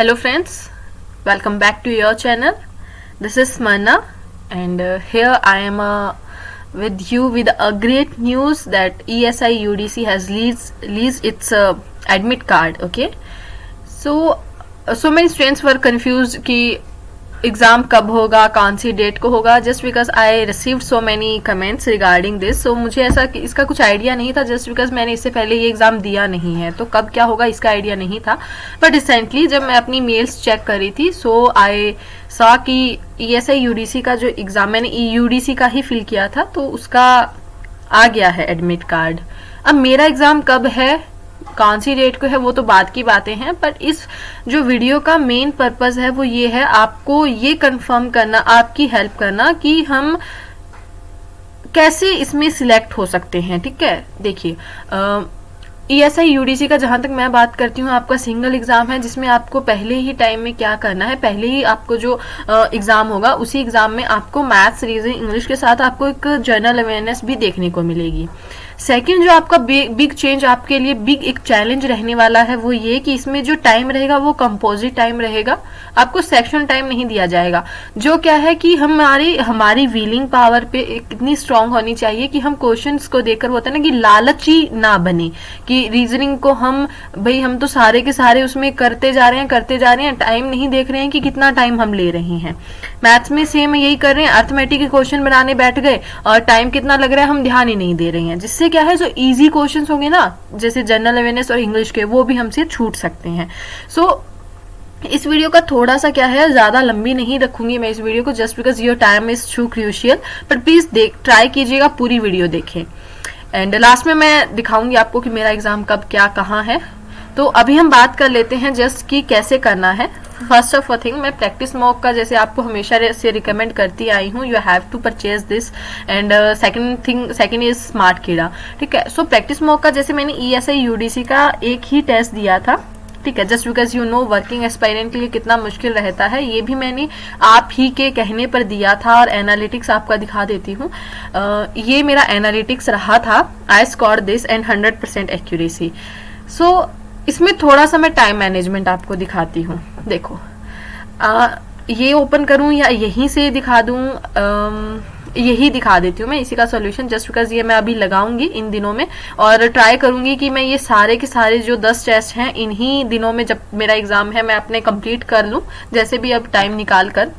Hello friends, welcome back to your channel. This is Smarna and here I am with you with a great news that ESI UDC has released its admit card. Okay, so many students were confused कि exam कब होगा, कौन सी date को होगा. Just because I received so many comments regarding this. So मुझे ऐसा इसका कुछ आइडिया नहीं था, जस्ट बिकॉज मैंने इससे पहले ये एग्ज़ाम दिया नहीं है, तो कब क्या होगा इसका आइडिया नहीं था. बट रिसेंटली जब मैं अपनी मेल्स चेक कर रही थी, सो आई सॉ कि ESI UDC का जो एग्ज़ाम मैंने UDC का ही फिल किया था, तो उसका आ गया है एडमिट कार्ड. अब मेरा एग्ज़ाम कब है, कौन सी डेट को है, वो तो बाद की बातें हैं. पर इस जो वीडियो का मेन पर्पस है वो ये है आपको ये कंफर्म करना, आपकी हेल्प करना कि हम कैसे इसमें सिलेक्ट हो सकते हैं. ठीक है, देखिए ESI UDC का जहां तक मैं बात करती हूँ, आपका सिंगल एग्जाम है जिसमें आपको पहले ही टाइम में क्या करना है, पहले ही आपको जो एग्जाम होगा उसी एग्जाम में आपको मैथ्स, रीजनिंग, इंग्लिश के साथ आपको एक जनरल अवेयरनेस भी देखने को मिलेगी. सेकंड जो आपका बिग चेंज, आपके लिए बिग एक चैलेंज रहने वाला है, वो ये कि इसमें जो टाइम रहेगा वो कंपोजिट टाइम रहेगा, आपको सेक्शन टाइम नहीं दिया जाएगा. जो क्या है कि हमारी व्हीलिंग पावर पे कितनी स्ट्रांग होनी चाहिए कि हम क्वेश्चंस को देखकर, होता है ना कि लालची ना बने कि रीजनिंग को हम तो सारे के सारे उसमें करते जा रहे हैं, टाइम नहीं देख रहे हैं कि कितना टाइम हम ले रहे हैं. मैथ्स में सेम यही कर रहे हैं, अर्थमेटिक के क्वेश्चन बनाने बैठ गए और टाइम कितना लग रहा है हम ध्यान ही नहीं दे रहे हैं. जिससे क्या है, जो इजी क्वेश्चंस होंगे ना, जैसे जनरल अवेयरनेस और इंग्लिश के, वो भी हमसे छूट सकते हैं. सो इस वीडियो का थोड़ा सा क्या है, ज्यादा लंबी नहीं रखूंगी मैं इस वीडियो को, just because your time is too crucial. But please try कीजिएगा, पूरी वीडियो देखें. एंड लास्ट में मैं दिखाऊंगी आपको कि मेरा एग्जाम कब क्या कहाँ है. तो अभी हम बात कर लेते हैं जस्ट कि कैसे करना है. फर्स्ट ऑफ थिंग, मैं प्रैक्टिस मॉक का जैसे आपको हमेशा से रिकमेंड करती आई हूँ, you have to purchase this. And second is smart कीड़ा. ठीक है, सो प्रैक्टिस मॉक का जैसे मैंने ESI UDC का एक ही टेस्ट दिया था. ठीक है, just because you know working aspirant के लिए कितना मुश्किल रहता है, ये भी मैंने आप ही के कहने पर दिया था. और एनालिटिक्स आपका दिखा देती हूँ, ये मेरा एनालिटिक्स रहा था. I score this and 100% accuracy. So इसमें थोड़ा सा मैं टाइम मैनेजमेंट आपको दिखाती हूँ. देखो, ये ओपन करूँ या यहीं से दिखा दूँ, यही दिखा देती हूँ मैं इसी का सॉल्यूशन, जस्ट बिकॉज ये मैं अभी लगाऊंगी इन दिनों में. और ट्राई करूंगी कि मैं ये सारे के सारे जो 10 टेस्ट हैं इन्हीं दिनों में, जब मेरा एग्जाम है, मैं अपने कंप्लीट कर लूँ जैसे भी अब टाइम निकाल कर,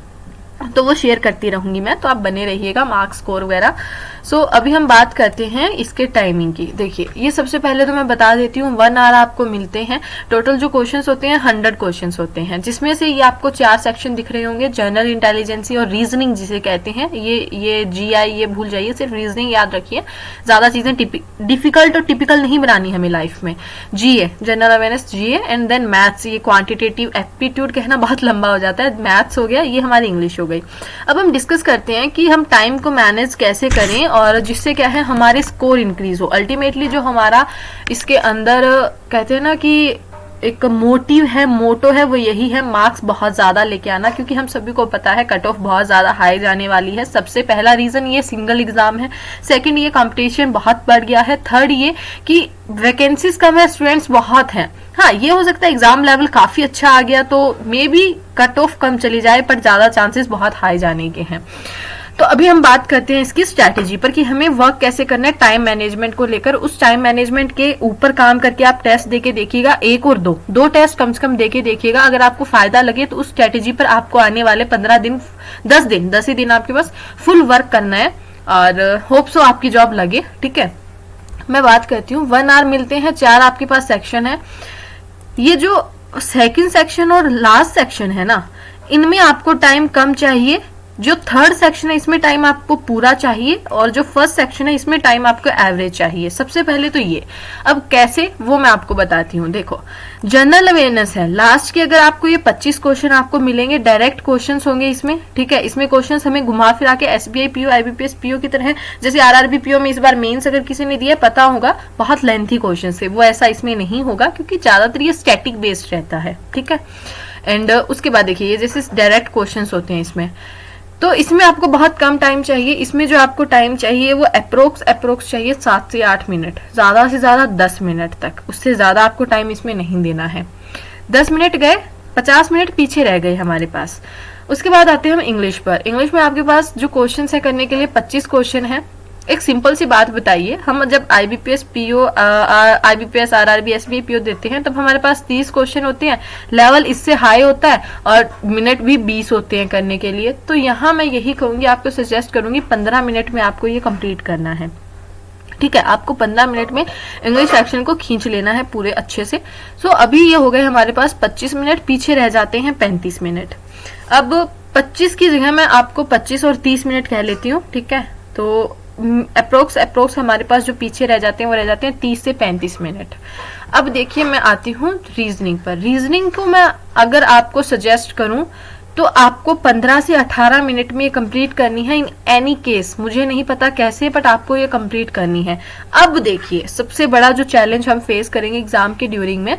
तो वो शेयर करती रहूंगी मैं. तो आप बने रहिएगा, मार्क्स स्कोर वगैरह. सो अभी हम बात करते हैं इसके टाइमिंग की. देखिए, ये सबसे पहले तो मैं बता देती हूँ, 1 आवर आपको मिलते हैं. टोटल जो क्वेश्चंस होते हैं 100 क्वेश्चंस होते हैं, जिसमें से ये आपको 4 सेक्शन दिख रहे होंगे, जनरल इंटेलिजेंसी और रीजनिंग जिसे कहते हैं. ये GI ये भूल जाइए, सिर्फ रीजनिंग याद रखिए. ज्यादा चीजें डिफिकल्ट और टिपिकल नहीं बनानी हमें लाइफ में. GA general awareness, GA and then maths. ये क्वांटिटेटिव एप्टीट्यूड कहना बहुत लंबा हो जाता है, मैथ्स हो गया, ये हमारी इंग्लिश हो गई. अब हम डिस्कस करते हैं कि हम टाइम को मैनेज कैसे करें और जिससे क्या है हमारे स्कोर इंक्रीज हो. अल्टीमेटली जो हमारा इसके अंदर कहते हैं ना कि एक मोटिव है, मोटो है, वो यही है, मार्क्स बहुत ज्यादा लेके आना. क्योंकि हम सभी को पता है कट ऑफ बहुत ज्यादा हाई जाने वाली है. सबसे पहला रीजन ये सिंगल एग्जाम है. सेकंड, ये कंपटीशन बहुत बढ़ गया है. थर्ड, ये कि वैकेंसीज कम है, स्टूडेंट्स बहुत हैं. हाँ, ये हो सकता है एग्जाम लेवल काफी अच्छा आ गया तो मे बी कट ऑफ कम चली जाए, पर ज्यादा चांसेस बहुत हाई जाने के हैं. तो अभी हम बात करते हैं इसकी स्ट्रैटेजी पर कि हमें वर्क कैसे करना है टाइम मैनेजमेंट को लेकर. उस टाइम मैनेजमेंट के ऊपर काम करके आप टेस्ट देके देखिएगा, एक और दो टेस्ट कम से कम देके देखिएगा. अगर आपको फायदा लगे तो उस स्ट्रैटेजी पर आपको आने वाले 15 दिन, 10 ही दिन आपके पास फुल वर्क करना है और होप सो आपकी जॉब लगे. ठीक है, मैं बात करती हूँ. 1 आवर मिलते हैं, 4 आपके पास सेक्शन है. ये जो सेकंड सेक्शन और लास्ट सेक्शन है ना, इनमें आपको टाइम कम चाहिए. जो थर्ड सेक्शन है इसमें टाइम आपको पूरा चाहिए और जो फर्स्ट सेक्शन है इसमें टाइम आपको एवरेज चाहिए. सबसे पहले तो ये, अब कैसे वो मैं आपको बताती हूँ. देखो, जनरल अवेयरनेस है लास्ट के, अगर आपको ये 25 क्वेश्चन आपको मिलेंगे, डायरेक्ट क्वेश्चंस होंगे इसमें. ठीक है, इसमें क्वेश्चंस हमें घुमा फिरा के SBI PO, IBPS PO की तरह, जैसे RRB PO में इस बार मेंस अगर किसी ने दिया पता होगा, बहुत लेंथी क्वेश्चन है, वो ऐसा इसमें नहीं होगा क्योंकि ज्यादातर ये स्टैटिक बेस्ड रहता है. ठीक है, एंड उसके बाद देखिए, ये जैसे डायरेक्ट क्वेश्चन होते हैं इसमें, तो इसमें आपको बहुत कम टाइम चाहिए. इसमें जो आपको टाइम चाहिए वो अप्रोक्स चाहिए 7 से 8 मिनट, ज्यादा से ज्यादा 10 मिनट तक. उससे ज्यादा आपको टाइम इसमें नहीं देना है. 10 मिनट गए 50 मिनट पीछे रह गए हमारे पास। उसके बाद आते हैं हम इंग्लिश पर। इंग्लिश में आपके पास जो क्वेश्चन है करने के लिए 25 क्वेश्चन है। एक सिंपल सी बात बताइए, हम जब IBPS PO IBPS RRB SBI PO देते हैं तब हमारे पास 30 क्वेश्चन होते हैं, लेवल इससे हाई होता है और मिनट भी 20 होते हैं करने के लिए। तो यहाँ मैं यही कहूंगी, आपको सजेस्ट करूंगी 15 मिनट में आपको ये कंप्लीट करना है। ठीक है, आपको 15 मिनट में इंग्लिश एक्शन को खींच लेना है पूरे अच्छे से। सो अभी ये हो गए हमारे पास 25 मिनट, पीछे रह जाते हैं 35 मिनट। अब 25 की जगह मैं आपको 25 और 30 मिनट कह लेती हूँ। ठीक है, तो अप्रोक्स हमारे पास जो पीछे रह जाते हैं वो रह जाते हैं 30 से 35 मिनट। अब देखिए मैं आती हूँ रीजनिंग पर। रीजनिंग को मैं अगर आपको सजेस्ट करूं तो आपको 15 से 18 मिनट में ये कंप्लीट करनी है इन एनी केस। मुझे नहीं पता कैसे, बट आपको ये कंप्लीट करनी है। अब देखिए सबसे बड़ा जो चैलेंज हम फेस करेंगे एग्जाम के ड्यूरिंग में,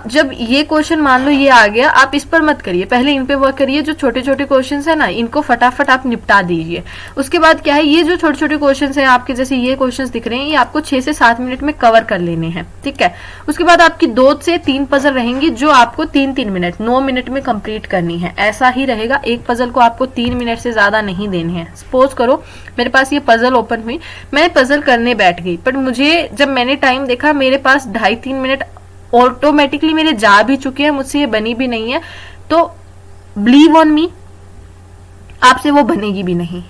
जब ये क्वेश्चन मान लो ये आ गया, आप इस पर मत करिए, पहले इन पे वर्क करिए। जो छोटे छोटे क्वेश्चन है ना, इनको फटाफट आप निपटा दीजिए। उसके बाद क्या है, ये जो छोटे छोटे क्वेश्चन है आपके, जैसे ये क्वेश्चन दिख रहे हैं, ये आपको 6 से 7 मिनट में कवर कर लेने हैं। ठीक है, उसके बाद आपकी 2 से 3 पजल रहेंगी जो आपको 3-3 मिनट 9 मिनट में कंप्लीट करनी है। ऐसा ही रहेगा, एक पजल को आपको 3 मिनट से ज्यादा नहीं देने हैं। सपोज करो मेरे पास ये पजल ओपन हुई, मैं पजल करने बैठ गई, बट मुझे जब मैंने टाइम देखा मेरे पास 2.5-3 मिनट ऑटोमेटिकली मेरे जा भी चुके हैं, मुझसे ये बनी भी नहीं है। तो बिलीव ऑन मी, आपसे वो बनेगी भी नहीं,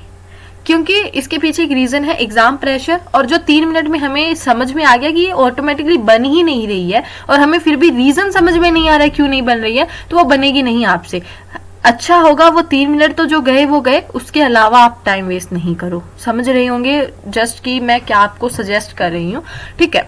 क्योंकि इसके पीछे एक रीजन है, एग्जाम प्रेशर। और जो 3 मिनट में हमें समझ में आ गया कि ये ऑटोमेटिकली बन ही नहीं रही है और हमें फिर भी रीजन समझ में नहीं आ रहा है क्यों नहीं बन रही है, तो वो बनेगी नहीं आपसे। अच्छा होगा वो 3 मिनट तो जो गए वो गए, उसके अलावा आप टाइम वेस्ट नहीं करो। समझ रहे होंगे जस्ट कि मैं क्या आपको सजेस्ट कर रही हूँ। ठीक है,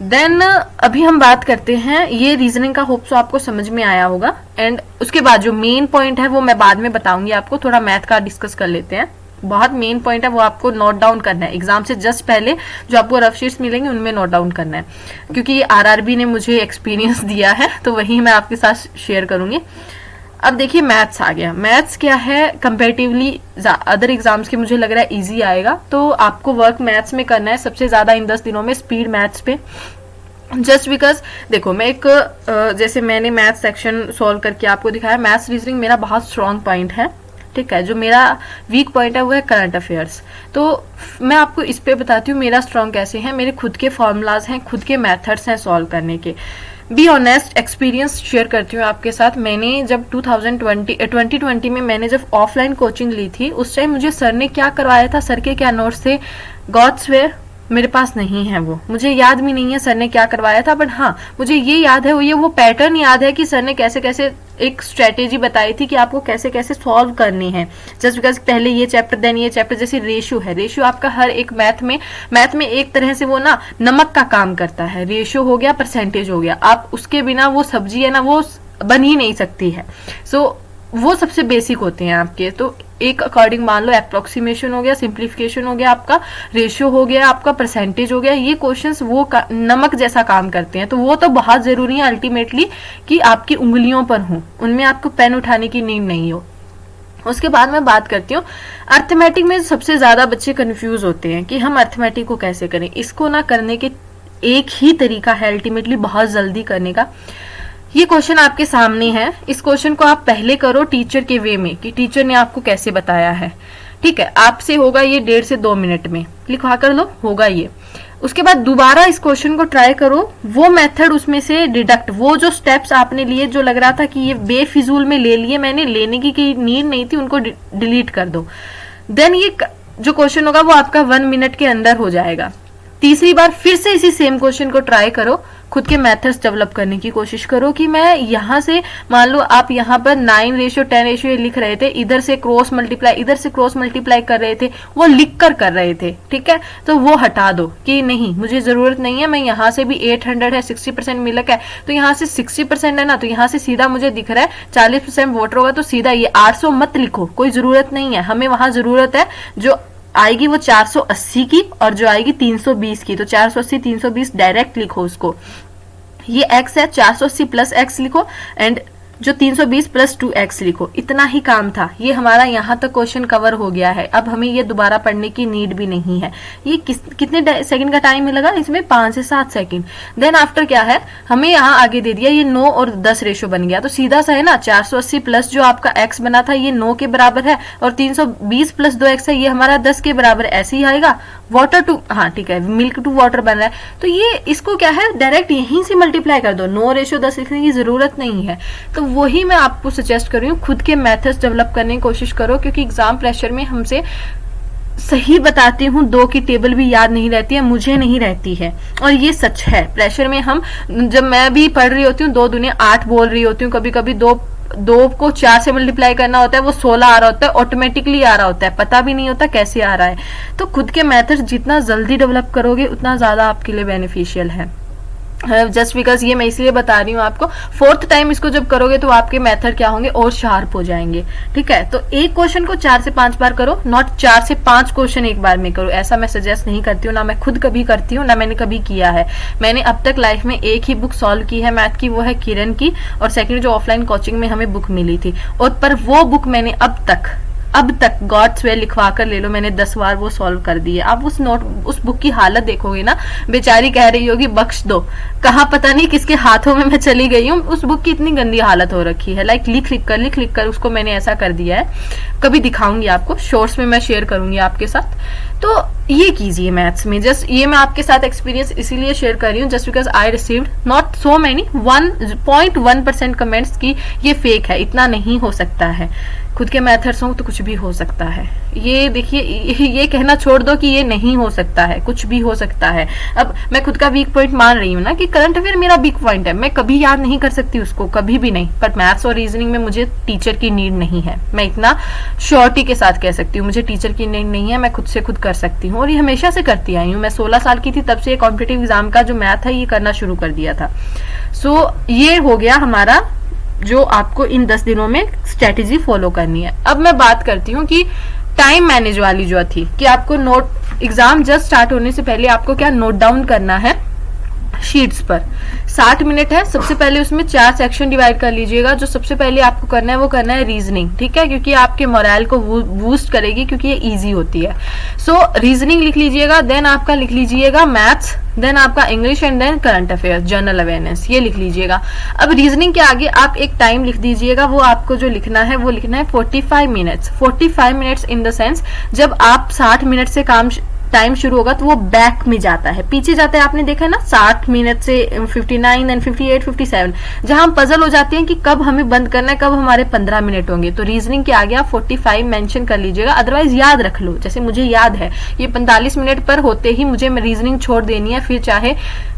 देन अभी हम बात करते हैं, ये रीजनिंग का होप सो आपको समझ में आया होगा। एंड उसके बाद जो मेन पॉइंट है वो मैं बाद में बताऊंगी आपको। थोड़ा मैथ का डिस्कस कर लेते हैं। बहुत मेन पॉइंट है, वो आपको नोट डाउन करना है। एग्जाम से जस्ट पहले जो आपको रफ शीट्स मिलेंगे उनमें नोट डाउन करना है, क्योंकि RRB ने मुझे एक्सपीरियंस दिया है, तो वही मैं आपके साथ शेयर करूंगी। अब देखिए मैथ्स आ गया। मैथ्स क्या है, कंपैरेटिवली अदर एग्जाम्स के मुझे लग रहा है इजी आएगा, तो आपको वर्क मैथ्स में करना है सबसे ज्यादा इन 10 दिनों में, स्पीड मैथ्स पे। जस्ट बिकॉज देखो मैं एक जैसे मैंने मैथ्स सेक्शन सॉल्व करके आपको दिखाया, मैथ्स रीजनिंग मेरा बहुत स्ट्रॉन्ग पॉइंट है। ठीक है, जो मेरा वीक पॉइंट है वो है करंट अफेयर्स। तो मैं आपको इस पे बताती हूँ मेरा स्ट्रॉन्ग कैसे है। मेरे खुद के फॉर्मूलाज हैं, खुद के मेथड्स हैं सॉल्व करने के। बी ऑनेस्ट, एक्सपीरियंस शेयर करती हूँ आपके साथ। मैंने जब 2020 में मैंने जब ऑफलाइन कोचिंग ली थी, उस टाइम मुझे सर ने क्या करवाया था, सर के क्या नोट्स थे, गॉड्स वे मेरे पास नहीं है, वो मुझे याद भी नहीं है सर ने क्या करवाया था। बट हाँ मुझे ये याद है, वो पैटर्न याद है कि सर ने कैसे कैसे एक स्ट्रेटेजी बताई थी कि आपको कैसे कैसे सॉल्व करनी है। जस्ट बिकॉज पहले ये चैप्टर देन ये चैप्टर, जैसे रेशियो है, रेशियो आपका हर एक मैथ में एक तरह से वो ना नमक का काम करता है। रेशियो हो गया, परसेंटेज हो गया, आप उसके बिना वो सब्जी है ना वो बन ही नहीं सकती है। सो वो सबसे बेसिक होते हैं आपके। तो एक अकॉर्डिंग मान लो अप्रोक्सीमेशन हो गया, सिंप्लीफिकेशन हो गया आपका, रेशियो हो गया आपका, परसेंटेज हो गया। ये क्वेश्चंस वो नमक जैसा काम करते हैं, तो वो तो बहुत जरूरी है अल्टीमेटली कि आपकी उंगलियों पर हो, उनमें आपको पेन उठाने की नीड नहीं हो। उसके बाद मैं बात करती हूँ अर्थमेटिक में। सबसे ज्यादा बच्चे कंफ्यूज होते हैं कि हम अर्थमेटिक को कैसे करें। इसको ना करने के एक ही तरीका है अल्टीमेटली, बहुत जल्दी करने का। ये क्वेश्चन आपके सामने है, इस क्वेश्चन को आप पहले करो टीचर के वे में कि टीचर ने आपको कैसे बताया है। ठीक है, आपसे होगा ये 1.5 से 2 मिनट में, लिखवा कर लो, होगा ये। उसके बाद दोबारा इस क्वेश्चन को ट्राई करो, वो मेथड उसमें से डिडक्ट, वो जो स्टेप्स आपने लिए जो लग रहा था कि ये बेफिजूल में ले लिए, मैंने लेने की नीड नहीं थी, उनको डिलीट कर दो। देन ये जो क्वेश्चन होगा वो आपका 1 मिनट के अंदर हो जाएगा। तीसरी बार फिर से इसी सेम क्वेश्चन को ट्राई करो, खुद के मेथड्स डेवलप करने की कोशिश करो कि मैं यहाँ से मान लो आप यहाँ पर 9:10 लिख रहे थे, इधर से क्रॉस मल्टीप्लाई कर रहे थे, वो लिख कर रहे थे। ठीक है, तो वो हटा दो कि नहीं मुझे जरूरत नहीं है, मैं यहाँ से भी 800 है, 60% मिलक है, तो यहाँ से 60% है ना, तो यहाँ से सीधा मुझे दिख रहा है 40% वोटर होगा, तो सीधा ये 800 मत लिखो, कोई जरूरत नहीं है। हमें वहां जरूरत है जो आएगी वो 480 की और जो आएगी 320 की, तो 480 320 डायरेक्ट लिखो उसको। ये x है, 480 प्लस x लिखो एंड जो 320 प्लस 2x लिखो, इतना ही काम था। ये हमारा यहाँ तक क्वेश्चन कवर हो गया है। अब हमें ये दोबारा पढ़ने की नीड भी नहीं है। ये कितने सेकंड का टाइम लगा इसमें? 5 से 7 सेकंड। देन आफ्टर क्या है, हमें यहाँ आगे दे दिया ये 9 और 10 रेशो बन गया, तो सीधा सा है ना, 480 प्लस जो आपका x बना था ये 9 के बराबर है, और 320 प्लस 2x है ये हमारा 10 के बराबर, ऐसे ही आएगा। वाटर टू, हाँ ठीक है, मिल्क टू वाटर बन रहा है, तो ये इसको क्या है, डायरेक्ट यहीं से मल्टीप्लाई कर दो, 9:10 लिखने की जरूरत नहीं है। तो वही मैं आपको सजेस्ट कर रही हूँ, खुद के मेथड्स डेवलप करने की कोशिश करो, क्योंकि एग्जाम प्रेशर में हमसे सही बताती हूँ 2 की टेबल भी याद नहीं रहती है, मुझे नहीं रहती है, और ये सच है। प्रेशर में हम, जब मैं भी पढ़ रही होती हूँ 2 दूनी 8 बोल रही होती हूँ, कभी कभी 2 को 4 से मल्टीप्लाई करना होता है, वो 16 आ रहा होता है, ऑटोमेटिकली आ रहा होता है, पता भी नहीं होता कैसे आ रहा है। तो खुद के मेथड्स जितना जल्दी डेवलप करोगे उतना ज्यादा आपके लिए बेनिफिशियल है। जस्ट बिकॉज ये मैं इसलिए बता रही हूँ आपको, 4th टाइम इसको जब करोगे तो आपके मेथड क्या होंगे, और शार्प हो जाएंगे। ठीक है, तो एक क्वेश्चन को 4 से 5 बार करो, नॉट 4 से 5 क्वेश्चन एक बार में करो। ऐसा मैं सजेस्ट नहीं करती हूँ, ना मैं खुद कभी करती हूँ, ना मैंने कभी किया है। मैंने अब तक लाइफ में एक ही बुक सॉल्व की है मैथ की, वो है किरण की, और सेकेंड जो ऑफलाइन कोचिंग में हमें बुक मिली थी, और पर वो बुक मैंने अब तक गॉड्स वे लिखवा कर ले लो, मैंने 10 बार वो सॉल्व कर दी है। आप उस बुक की हालत देखोगे ना, बेचारी कह रही होगी बख्श दो, कहाँ पता नहीं किसके हाथों में मैं चली गई हूँ। उस बुक की इतनी गंदी हालत हो रखी है, लाइक लिख कर उसको मैंने ऐसा कर दिया है। कभी दिखाऊंगी आपको, शॉर्ट्स में मैं शेयर करूंगी आपके साथ। तो ये कीजिए मैथ्स में, जस्ट ये मैं आपके साथ एक्सपीरियंस इसीलिए शेयर कर रही हूँ, just because I received not so many 1.1% comments की ये फेक है, इतना नहीं हो सकता है। खुद के मेथड्स हो तो कुछ भी हो सकता है। ये देखिए, ये कहना छोड़ दो कि ये नहीं हो सकता है, कुछ भी हो सकता है। अब मैं खुद का वीक पॉइंट मान रही हूँ ना कि करंट अफेयर मेरा वीक पॉइंट है, मैं कभी याद नहीं कर सकती उसको, कभी भी नहीं। पर मैथ्स और रीजनिंग में मुझे टीचर की नीड नहीं है, मैं इतना श्योरिटी के साथ कह सकती हूँ, मुझे टीचर की नीड नहीं है, मैं खुद से खुद कर सकती हूँ, और ये हमेशा से करती आई हूँ। मैं 16 साल की थी तब से कॉम्पिटिटिव एग्जाम का जो मैथ है ये करना शुरू कर दिया था। सो ये हो गया हमारा, जो आपको इन 10 दिनों में स्ट्रेटेजी फॉलो करनी है। अब मैं बात करती हूँ कि टाइम मैनेज वाली जो थी, कि आपको नोट, एग्जाम जस्ट स्टार्ट होने से पहले आपको क्या नोट डाउन करना है शीट्स पर। 60 मिनट है, सबसे पहले उसमें 4 सेक्शन डिवाइड कर लीजिएगा। जो सबसे पहले आपको करना है वो करना है रीजनिंग, ठीक है, क्योंकि आपके मोरल को बूस्ट करेगी, क्योंकि ये इजी होती है। सो रीजनिंग लिख लीजिएगा, देन आपका लिख लीजिएगा मैथ्स, देन आपका English, and then current affair, general awareness, ये लिख लीजिएगा। अब रीजनिंग के आगे आप एक टाइम लिख दीजिएगा, वो आपको जो लिखना है वो लिखना है 45 minutes. 45 minutes in the sense, जब आप 60 मिनट से काम टाइम शुरू होगा तो वो बैक में जाता है, पीछे जाता है। आपने देखा है ना, 60 मिनट से 59 एंड 58, 57, जहां हम पजल हो जाते हैं कि कब हमें बंद करना है, कब हमारे 15 मिनट होंगे। तो रीजनिंग के आगे आप 45 मेंशन कर लीजिएगा, अदरवाइज याद रख लो। जैसे मुझे याद है ये 45 मिनट पर होते ही मुझे रीजनिंग छोड़ देनी है, फिर चाहे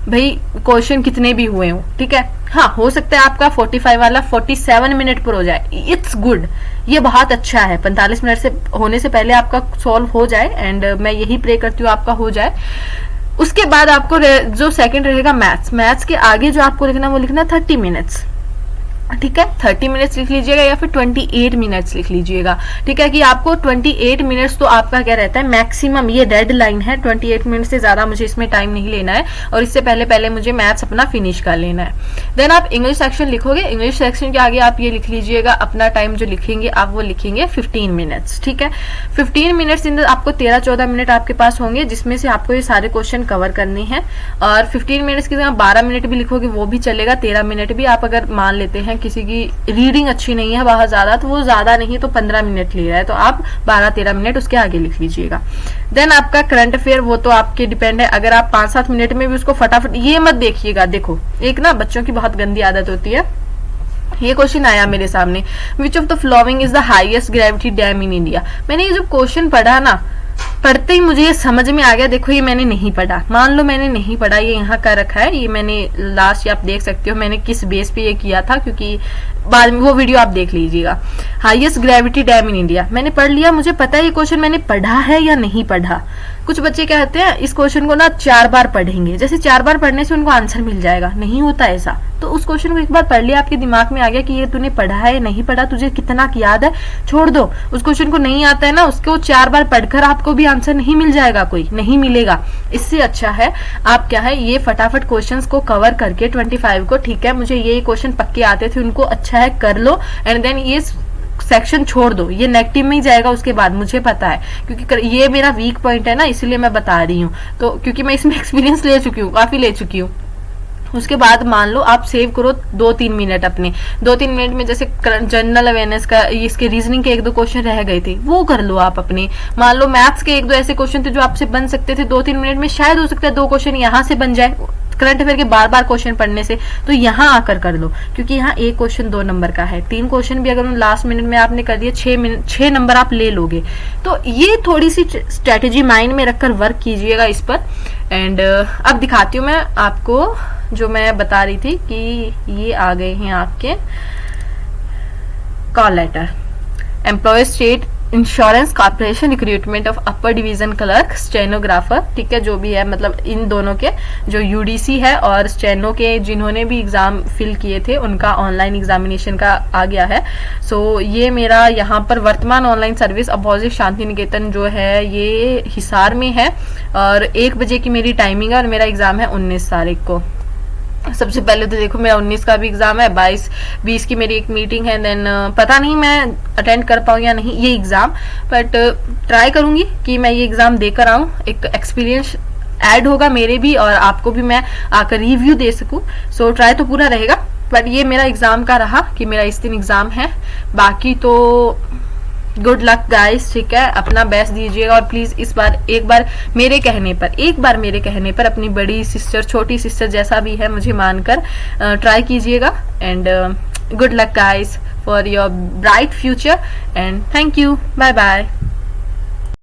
भाई क्वेश्चन कितने भी हुए हो, ठीक है। हाँ, हो सकता है आपका 45 वाला 47 मिनट पर हो जाए, इट्स गुड, ये बहुत अच्छा है। 45 मिनट से होने से पहले आपका सॉल्व हो जाए, एंड मैं यही प्रे करती हूँ आपका हो जाए। उसके बाद आपको जो सेकंड रहेगा मैथ्स के आगे जो आपको लिखना है वो लिखना है 30 मिनट्स, ठीक है। 30 मिनट्स लिख लीजिएगा, या फिर 28 मिनट्स लिख लीजिएगा, ठीक है, कि आपको 28 मिनट्स तो आपका क्या रहता है मैक्सिमम, ये रेड लाइन है। 28 मिनट से ज्यादा मुझे इसमें टाइम नहीं लेना है, और इससे पहले मुझे मैथ्स अपना फिनिश कर लेना है। देन आप इंग्लिश सेक्शन लिखोगे, इंग्लिश सेक्शन के आगे आप ये लिख लीजिएगा, अपना टाइम जो लिखेंगे आप वो लिखेंगे 15 मिनट्स, ठीक है। 15 मिनट्स इन आपको 13-14 मिनट आपके पास होंगे, जिसमें से आपको ये सारे क्वेश्चन कवर करने हैं। और 15 मिनट्स की जगह 12 मिनट भी लिखोगे वो भी चलेगा, 13 मिनट भी। आप अगर मान लेते हैं किसी की रीडिंग अच्छी नहीं है बहुत ज्यादा, तो वो ज्यादा नहीं तो 15 मिनट ले रहा है, तो आप 12-13 मिनट उसके आगे लिख लीजिएगा। देन आपका करंट अफेयर, वो तो आपके डिपेंड है, अगर आप 5-7 मिनट में भी उसको फटाफट, ये मत देखिएगा। देखो, एक ना बच्चों की बहुत गंदी आदत होती है, ये क्वेश्चन आया मेरे सामने, which of the following is the highest gravity dam in India. मैंने ये जो क्वेश्चन पढ़ा ना, पढ़ते ही मुझे ये समझ में आ गया। देखो, ये मैंने नहीं पढ़ा, मान लो मैंने नहीं पढ़ा, ये यहाँ का रखा है, ये मैंने लास्ट, आप देख सकते हो मैंने किस बेस पे ये किया था, क्योंकि बाद में वो वीडियो आप देख लीजिएगा। Highest gravity dam in India मैंने पढ़ लिया, मुझे पता है ये क्वेश्चन मैंने पढ़ा है या नहीं पढ़ा। कुछ बच्चे क्या कहते हैं इस क्वेश्चन को ना 4 बार पढ़ेंगे, जैसे 4 बार पढ़ने से उनको आंसर मिल जाएगा, नहीं होता ऐसा। तो उस क्वेश्चन को एक बार पढ़ लिया, आपके दिमाग में आ गया कि ये तूने पढ़ा है नहीं पढ़ा, तुझे कितना याद है, छोड़ दो। उस क्वेश्चन को नहीं आता है ना, उसको 4 बार पढ़कर आपको भी आंसर नहीं मिल जाएगा, कोई नहीं मिलेगा। इससे अच्छा है आप क्या है ये फटाफट क्वेश्चंस को कवर करके 25 को, ठीक है मुझे ये क्वेश्चन पक्के आते थे, उनको अच्छा है कर लो, एंड देन ये सेक्शन छोड़ दो, ये नेगेटिव में ही जाएगा उसके बाद, मुझे पता है, क्योंकि ये मेरा वीक पॉइंट है ना, इसलिए मैं बता रही हूँ। तो क्योंकि मैं इसमें एक्सपीरियंस ले चुकी हूँ, काफी ले चुकी हूँ। उसके बाद मान लो आप सेव करो 2-3 मिनट अपने, 2-3 मिनट में जैसे जनरल अवेयरनेस का, इसके रीजनिंग के 1-2 क्वेश्चन रह गए थे वो कर लो आप अपने। मान लो मैथ्स के 1-2 ऐसे क्वेश्चन थे जो आपसे बन सकते थे 2-3 मिनट में, शायद हो सकता है 2 क्वेश्चन यहाँ से बन जाए करंट अफेयर के बार बार क्वेश्चन पढ़ने से, तो यहाँ आकर कर लो, क्योंकि यहाँ एक क्वेश्चन 2 नंबर का है, 3 क्वेश्चन भी अगर लास्ट मिनट में आपने कर दिया 6 नंबर आप ले लोगे। तो ये थोड़ी सी स्ट्रेटेजी माइंड में रखकर वर्क कीजिएगा इस पर। एंड अब दिखाती हूँ मैं आपको जो मैं बता रही थी कि ये आ गए हैं आपके call letter, employee state insurance corporation recruitment of upper division clerk stenographer, ठीक है जो भी है, मतलब इन दोनों के जो यूडीसी है और स्टेनो के जिन्होंने भी एग्जाम फिल किए थे उनका ऑनलाइन एग्जामिनेशन का आ गया है। सो ये मेरा यहाँ पर वर्तमान online service opposite Shanti Niketan जो है ये हिसार में है, और 1 बजे की मेरी टाइमिंग है, और मेरा एग्जाम है 19 तारीख को। सबसे पहले तो देखो मेरा 19 का भी एग्जाम है, 22-20 की मेरी एक मीटिंग है, देन पता नहीं मैं अटेंड कर पाऊँ या नहीं ये एग्जाम, बट ट्राई करूंगी कि मैं ये एग्जाम देकर आऊँ, एक एक्सपीरियंस ऐड होगा मेरे भी और आपको भी मैं आकर रिव्यू दे सकूं। सो ट्राई तो पूरा रहेगा, बट ये मेरा एग्जाम का रहा कि मेरा इस दिन एग्जाम है। बाकी तो गुड लक गाइस, ठीक है अपना बेस्ट दीजिएगा, और प्लीज इस बार एक बार मेरे कहने पर अपनी बड़ी सिस्टर छोटी सिस्टर जैसा भी है मुझे मानकर ट्राई कीजिएगा। And good luck guys for your bright future, and thank you, bye bye.